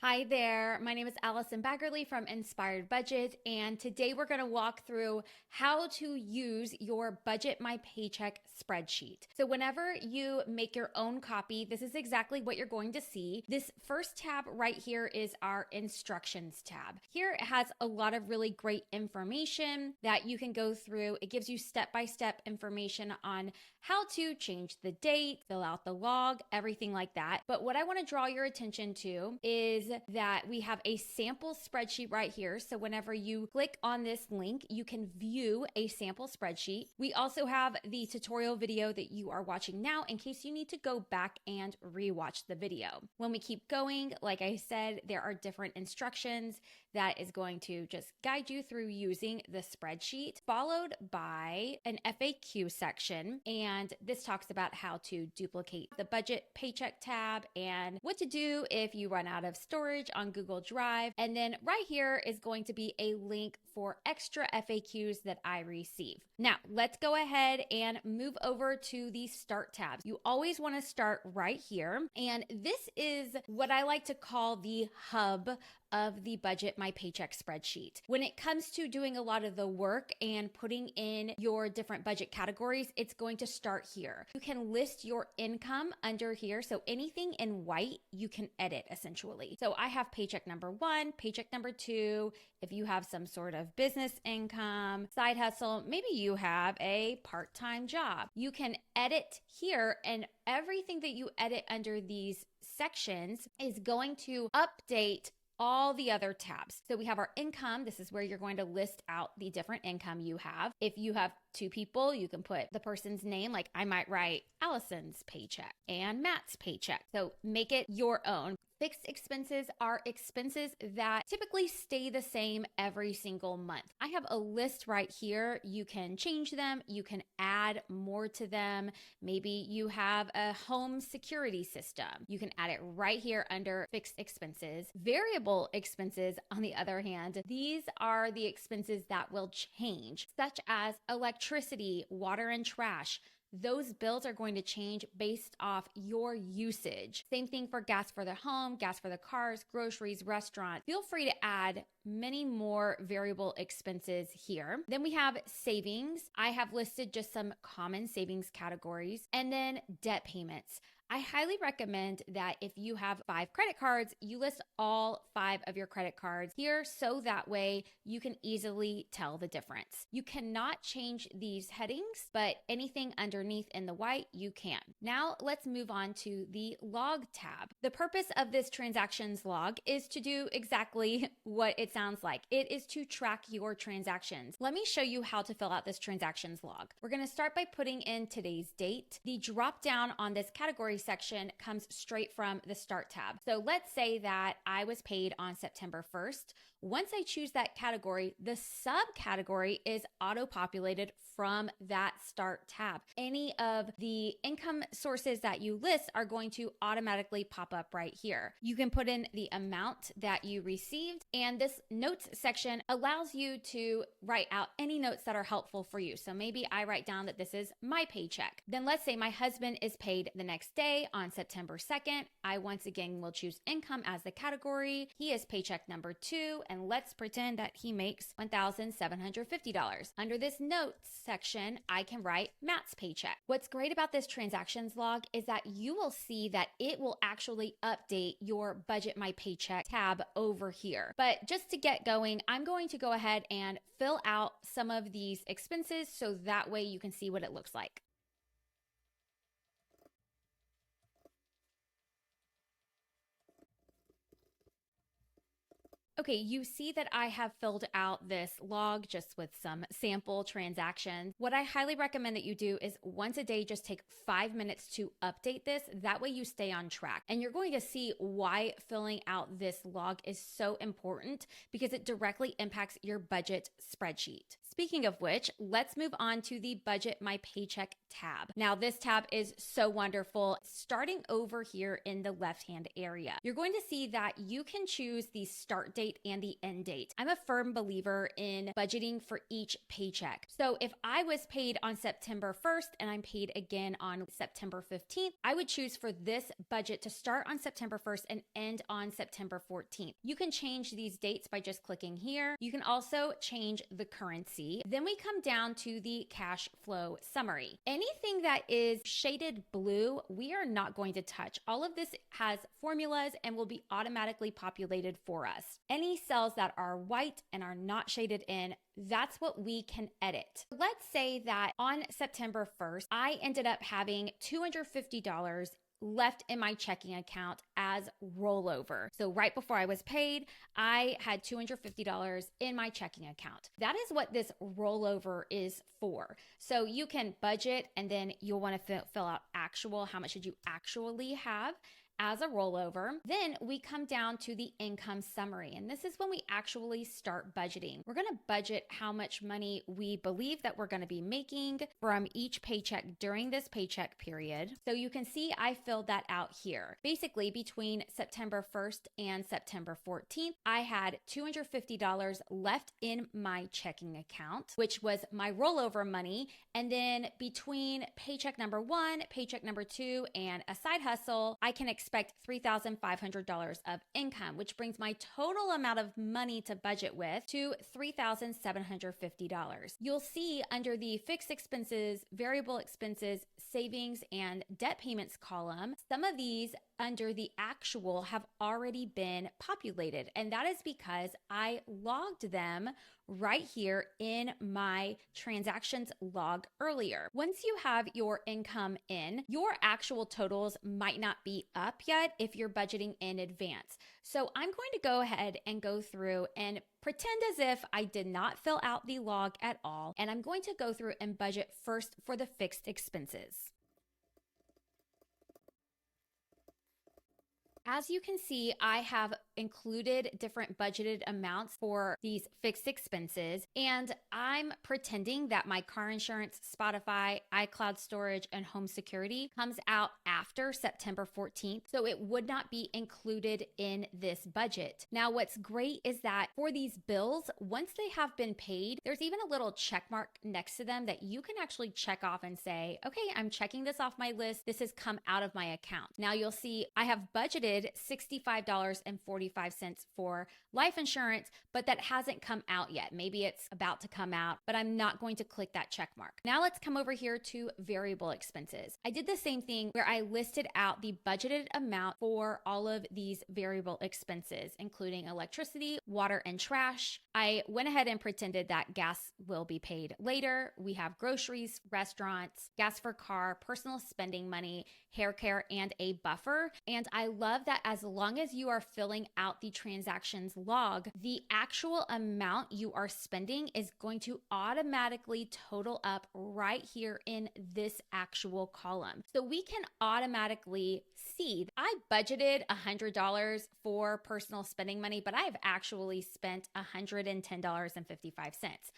Hi there, my name is Allison Baggerly from Inspired Budget, and today we're going to walk through how to use your Budget My Paycheck spreadsheet. So whenever you make your own copy, this is exactly what you're going to see. This first tab right here is our instructions tab. Here it has a lot of really great information that you can go through. It gives you step-by-step information on how to change the date, fill out the log, everything like that. But what I want to draw your attention to is that we have a sample spreadsheet right here. So whenever you click on this link, you can view a sample spreadsheet. We also have the tutorial video that you are watching now in case you need to go back and rewatch the video. When we keep going, like I said, there are different instructions that is going to just guide you through using the spreadsheet, followed by an FAQ section. And this talks about how to duplicate the Budget Paycheck tab and what to do if you run out of storage on Google Drive. And then right here is going to be a link for extra FAQs that I receive. Now, let's go ahead and move over to the Start tabs. You always want to start right here. And this is what I like to call the hub of the Budget My Paycheck spreadsheet. When it comes to doing a lot of the work and putting in your different budget categories, it's going to start here. You can list your income under here. So anything in white, you can edit essentially. So I have paycheck number 1, paycheck number 2. If you have some sort of business income, side hustle, maybe you have a part-time job, you can edit here, and everything that you edit under these sections is going to update all the other tabs. So we have our income. This is where you're going to list out the different income you have. If you have 2 people, you can put the person's name. Like I might write Allison's paycheck and Matt's paycheck. So make it your own. Fixed expenses are expenses that typically stay the same every single month. I have a list right here. You can change them. You can add more to them. Maybe you have a home security system. You can add it right here under fixed expenses. Variable expenses, on the other hand, these are the expenses that will change, such as electricity, water, and trash. Those bills are going to change based off your usage. Same thing for gas for the home, gas for the cars, groceries, restaurant. Feel free to add many more variable expenses here. Then we have savings. I have listed just some common savings categories, and then debt payments. I highly recommend that if you have 5 credit cards, you list all 5 of your credit cards here so that way you can easily tell the difference. You cannot change these headings, but anything underneath in the white, you can. Now let's move on to the log tab. The purpose of this transactions log is to do exactly what it sounds like. It is to track your transactions. Let me show you how to fill out this transactions log. We're going to start by putting in today's date. The drop down on this category section comes straight from the Start tab. So let's say that I was paid on September 1st. Once I choose that category, the subcategory is auto-populated from that Start tab. Any of the income sources that you list are going to automatically pop up right here. You can put in the amount that you received, and this notes section allows you to write out any notes that are helpful for you. So maybe I write down that this is my paycheck. Then let's say my husband is paid the next day on September 2nd. I once again will choose income as the category. He is paycheck number 2, and let's pretend that he makes $1,750. Under this notes section, I can write Matt's paycheck. What's great about this transactions log is that you will see that it will actually update your Budget My Paycheck tab over here. But just to get going, I'm going to go ahead and fill out some of these expenses so that way you can see what it looks like. Okay, you see that I have filled out this log just with some sample transactions. What I highly recommend that you do is once a day, just take 5 minutes to update this. That way you stay on track. And you're going to see why filling out this log is so important because it directly impacts your budget spreadsheet. Speaking of which, let's move on to the Budget My Paycheck tab. Now, this tab is so wonderful. Starting over here in the left-hand area, you're going to see that you can choose the start date date and the end date. I'm a firm believer in budgeting for each paycheck. So if I was paid on September 1st and I'm paid again on September 15th, I would choose for this budget to start on September 1st and end on September 14th. You can change these dates by just clicking here. You can also change the currency. Then we come down to the cash flow summary. Anything that is shaded blue, we are not going to touch. All of this has formulas and will be automatically populated for us. Any cells that are white and are not shaded in, that's what we can edit. Let's say that on September 1st, I ended up having $250 left in my checking account as rollover. So right before I was paid, I had $250 in my checking account. That is what this rollover is for. So you can budget and then you'll want to fill out actual, how much should you actually have as a rollover. Then we come down to the income summary. And this is when we actually start budgeting. We're going to budget how much money we believe that we're going to be making from each paycheck during this paycheck period. So you can see I filled that out here. Basically, between September 1st and September 14th, I had $250 left in my checking account, which was my rollover money. And then between paycheck number 1, paycheck number 2, and a side hustle, I can expect $3,500 of income, which brings my total amount of money to budget with to $3,750. You'll see under the fixed expenses, variable expenses, savings, and debt payments column, some of these under the actual have already been populated. And that is because I logged them right here in my transactions log earlier. Once you have your income in, your actual totals might not be up yet if you're budgeting in advance. So I'm going to go ahead and go through and pretend as if I did not fill out the log at all. And I'm going to go through and budget first for the fixed expenses. As you can see, I have included different budgeted amounts for these fixed expenses, and I'm pretending that my car insurance, Spotify, iCloud storage, and home security comes out after September 14th, so it would not be included in this budget. Now, what's great is that for these bills, once they have been paid, there's even a little check mark next to them that you can actually check off and say, okay, I'm checking this off my list. This has come out of my account. Now you'll see I have budgeted $65.45 for life insurance, but that hasn't come out yet. Maybe it's about to come out, but I'm not going to click that check mark. Now let's come over here to variable expenses. I did the same thing where I listed out the budgeted amount for all of these variable expenses, including electricity, water, and trash. I went ahead and pretended that gas will be paid later. We have groceries, restaurants, gas for car, personal spending money, hair care, and a buffer. And I love that as long as you are filling out the transactions log, the actual amount you are spending is going to automatically total up right here in this actual column. So we can automatically see I budgeted $100 for personal spending money, but I've actually spent $110.55.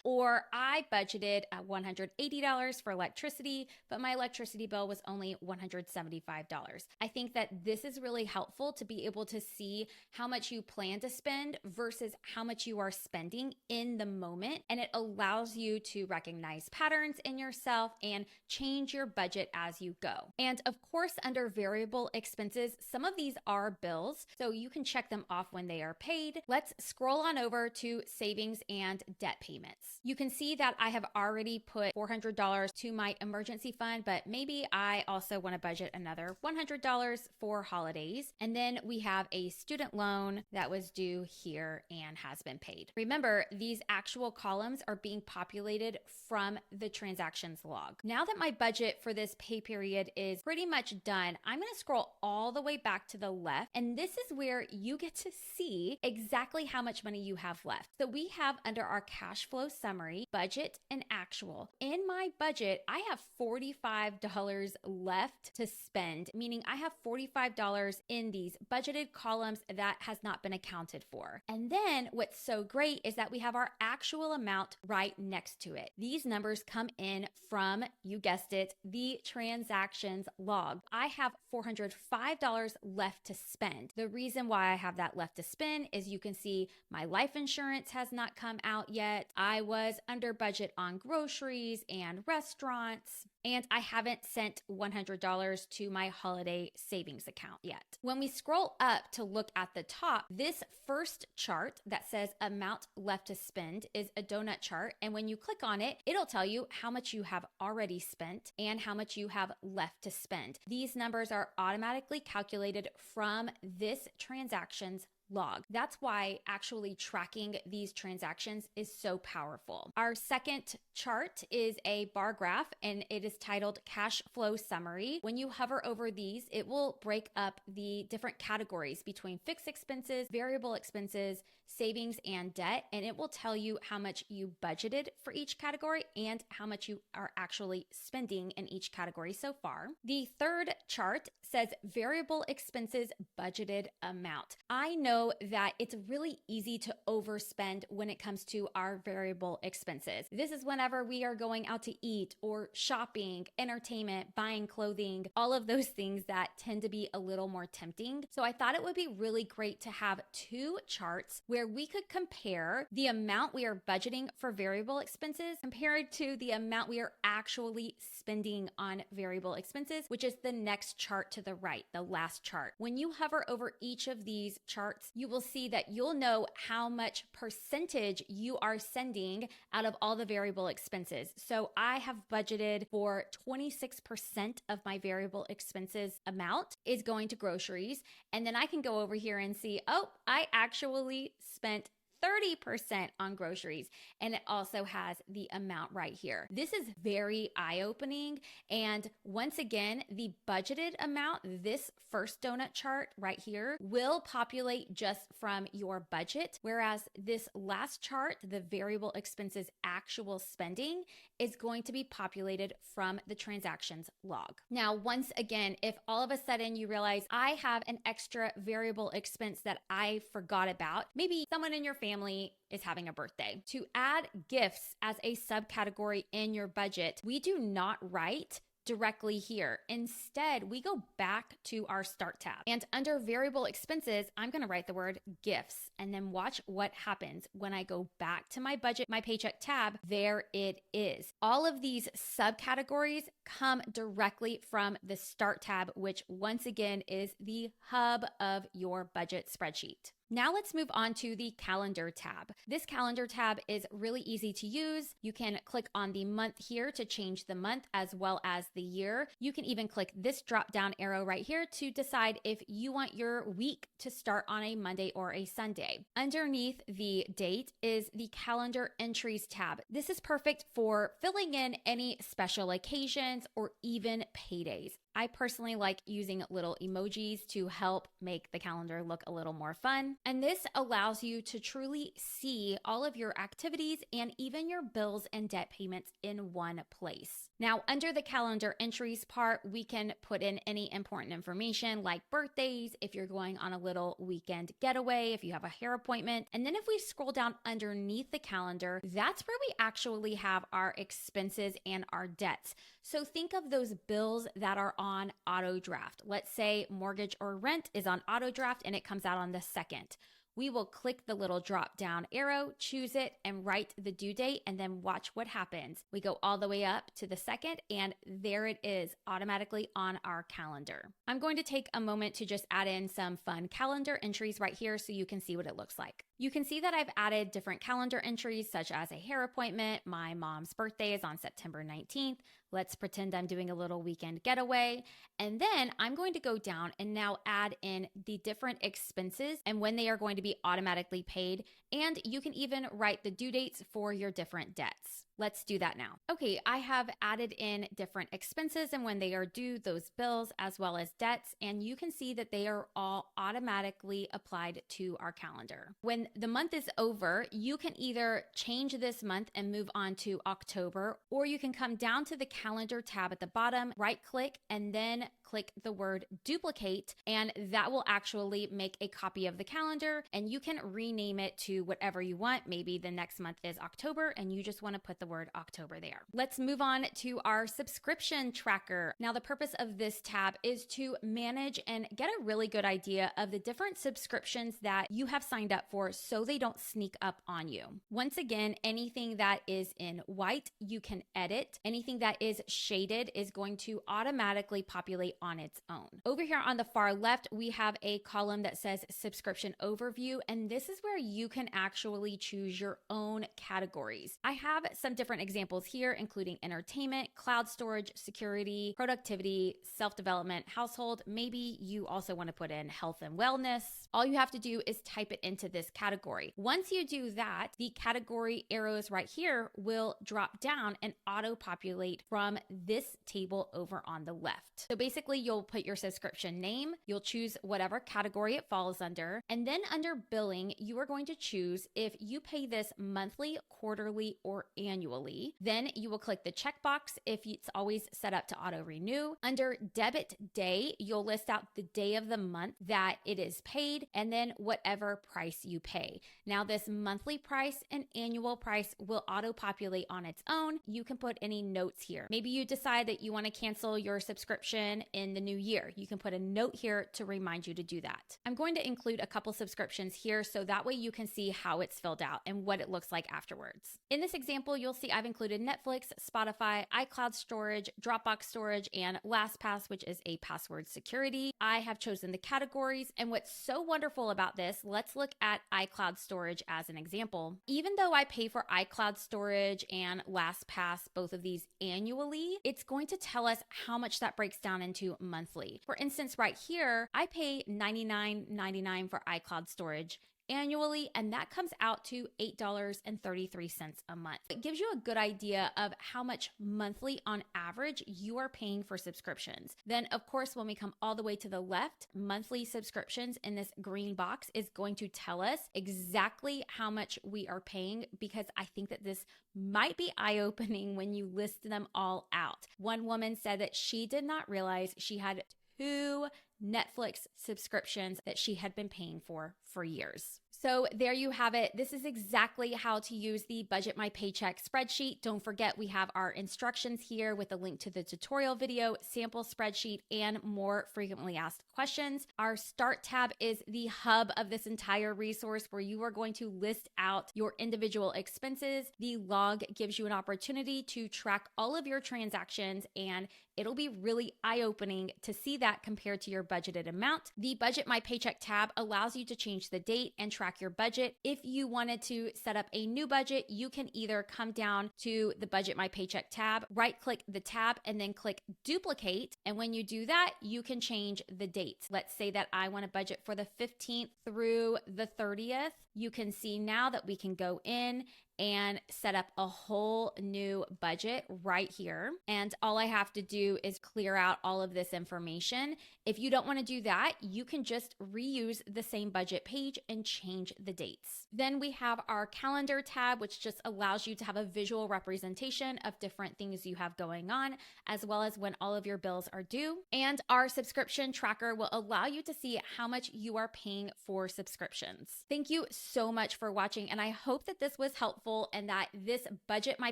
Or I budgeted $180 for electricity, but my electricity bill was only $175. I think that this is really helpful to be able to see how much you plan to spend versus how much you are spending in the moment. And it allows you to recognize patterns in yourself and change your budget as you go. And of course, under variable expenses, some of these are bills, so you can check them off when they are paid. Let's scroll on over to savings and debt payments. You can see that I have already put $400 to my emergency fund, but maybe I also want to budget another $100 for holidays. And then we have a student loan that was due here and has been paid. Remember, these actual columns are being populated from the transactions log. Now that my budget for this pay period is pretty much done, I'm going to scroll all the way back to the left, and this is where you get to see exactly how much money you have left. So we have under our cash flow summary, budget and actual. In my budget, I have $45 left to spend, meaning I have $45 in these budgeted columns that has not been accounted for. And then what's so great is that we have our actual amount right next to it. These numbers come in from, you guessed it, the transactions log. I have $405 left to spend. The reason why I have that left to spend is you can see my life insurance has not come out yet. I was under budget on groceries and restaurants, and I haven't sent $100 to my holiday savings account yet. When we scroll up to look at the top, this first chart that says amount left to spend is a donut chart. And when you click on it, it'll tell you how much you have already spent and how much you have left to spend. These numbers are automatically calculated from this transactions log. That's why actually tracking these transactions is so powerful. Our second chart is a bar graph and it is titled Cash Flow Summary. When you hover over these, it will break up the different categories between fixed expenses, variable expenses, savings, and debt, and it will tell you how much you budgeted for each category and how much you are actually spending in each category so far. The third chart says variable expenses budgeted amount. I know that it's really easy to overspend when it comes to our variable expenses. This is whenever we are going out to eat or shopping, entertainment, buying clothing, all of those things that tend to be a little more tempting. So I thought it would be really great to have two charts where we could compare the amount we are budgeting for variable expenses compared to the amount we are actually spending on variable expenses, which is the next chart to the right, the last chart. When you hover over each of these charts, you will see that you'll know how much percentage you are sending out of all the variable expenses. So I have budgeted for 26% of my variable expenses amount is going to groceries. And then I can go over here and see, oh, I actually spent 30% on groceries. And it also has the amount right here. This is very eye-opening. And once again, the budgeted amount, this first donut chart right here, will populate just from your budget. Whereas this last chart, the variable expenses actual spending, is going to be populated from the transactions log. Now, once again, if all of a sudden you realize I have an extra variable expense that I forgot about, maybe someone in your family is having a birthday. To add gifts as a subcategory in your budget, we do not write directly here. Instead, we go back to our Start tab. And under variable expenses, I'm going to write the word gifts and then watch what happens when I go back to my budget, my paycheck tab. There it is. All of these subcategories come directly from the Start tab, which once again is the hub of your budget spreadsheet. Now let's move on to the calendar tab. This calendar tab is really easy to use. You can click on the month here to change the month as well as the year. You can even click this drop down arrow right here to decide if you want your week to start on a Monday or a Sunday. Underneath the date is the calendar entries tab. This is perfect for filling in any special occasions or even paydays. I personally like using little emojis to help make the calendar look a little more fun. And this allows you to truly see all of your activities and even your bills and debt payments in one place. Now, under the calendar entries part, we can put in any important information like birthdays, if you're going on a little weekend getaway, if you have a hair appointment. And then if we scroll down underneath the calendar, that's where we actually have our expenses and our debts. So think of those bills that are on auto draft. Let's say mortgage or rent is on auto draft and it comes out on the 2nd. We will click the little drop down arrow, choose it, and write the due date, and then watch what happens. We go all the way up to the 2nd, and there it is, automatically on our calendar. I'm going to take a moment to just add in some fun calendar entries right here so you can see what it looks like. You can see that I've added different calendar entries such as a hair appointment. My mom's birthday is on September 19th. Let's pretend I'm doing a little weekend getaway. And then I'm going to go down and now add in the different expenses and when they are going to be automatically paid. And you can even write the due dates for your different debts. Let's do that now. Okay, I have added in different expenses and when they are due, those bills as well as debts, and you can see that they are all automatically applied to our calendar. When the month is over, you can either change this month and move on to October, or you can come down to the calendar tab at the bottom, right click, and then click the word duplicate, and that will actually make a copy of the calendar, and you can rename it to whatever you want. Maybe the next month is October and you just want to put the word October there. Let's move on to our subscription tracker. Now, the purpose of this tab is to manage and get a really good idea of the different subscriptions that you have signed up for so they don't sneak up on you. Once again, anything that is in white, you can edit. Anything that is shaded is going to automatically populate on its own. Over here on the far left, we have a column that says subscription overview, and this is where you can actually choose your own categories. I have some different examples here, including entertainment, cloud storage, security, productivity, self-development, household. Maybe you also want to put in health and wellness. All you have to do is type it into this category. Once you do that, the category arrows right here will drop down and auto-populate from this table over on the left. So basically, you'll put your subscription name, you'll choose whatever category it falls under, and then under billing, you are going to choose if you pay this monthly, quarterly, or annually. Then you will click the checkbox if it's always set up to auto-renew. Under debit day, you'll list out the day of the month that it is paid, and then whatever price you pay. Now, this monthly price and annual price will auto-populate on its own. You can put any notes here. Maybe you decide that you want to cancel your subscription in the new year. You can put a note here to remind you to do that. I'm going to include a couple subscriptions here so that way you can see how it's filled out and what it looks like afterwards. In this example, you'll see I've included Netflix, Spotify, iCloud storage, Dropbox storage, and LastPass, which is a password security. I have chosen the categories, and what's so wonderful about this, let's look at iCloud storage as an example. Even though I pay for iCloud storage and LastPass, both of these annually, it's going to tell us how much that breaks down into monthly. For instance, right here, I pay $99.99 for iCloud storage annually, and that comes out to $8.33 a month. It gives you a good idea of how much monthly on average you are paying for subscriptions. Then, of course, when we come all the way to the left, monthly subscriptions in this green box is going to tell us exactly how much we are paying, because I think that this might be eye-opening when you list them all out. One woman said that she did not realize she had 2 Netflix subscriptions that she had been paying for years. So there you have it. This is exactly how to use the Budget My Paycheck spreadsheet. Don't forget, we have our instructions here with a link to the tutorial video, sample spreadsheet, and more frequently asked questions. Our Start tab is the hub of this entire resource where you are going to list out your individual expenses. The log gives you an opportunity to track all of your transactions, and it'll be really eye-opening to see that compared to your budgeted amount. The Budget My Paycheck tab allows you to change the date and track your budget. If you wanted to set up a new budget, you can either come down to the Budget My Paycheck tab, right-click the tab, and then click Duplicate. And when you do that, you can change the date. Let's say that I want to budget for the 15th through the 30th. You can see now that we can go in and set up a whole new budget right here. And all I have to do is clear out all of this information. If you don't want to do that, you can just reuse the same budget page and change the dates. Then we have our calendar tab, which just allows you to have a visual representation of different things you have going on, as well as when all of your bills are due. And our subscription tracker will allow you to see how much you are paying for subscriptions. Thank you so much for watching, and I hope that this was helpful and that this Budget My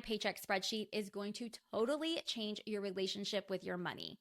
Paycheck spreadsheet is going to totally change your relationship with your money.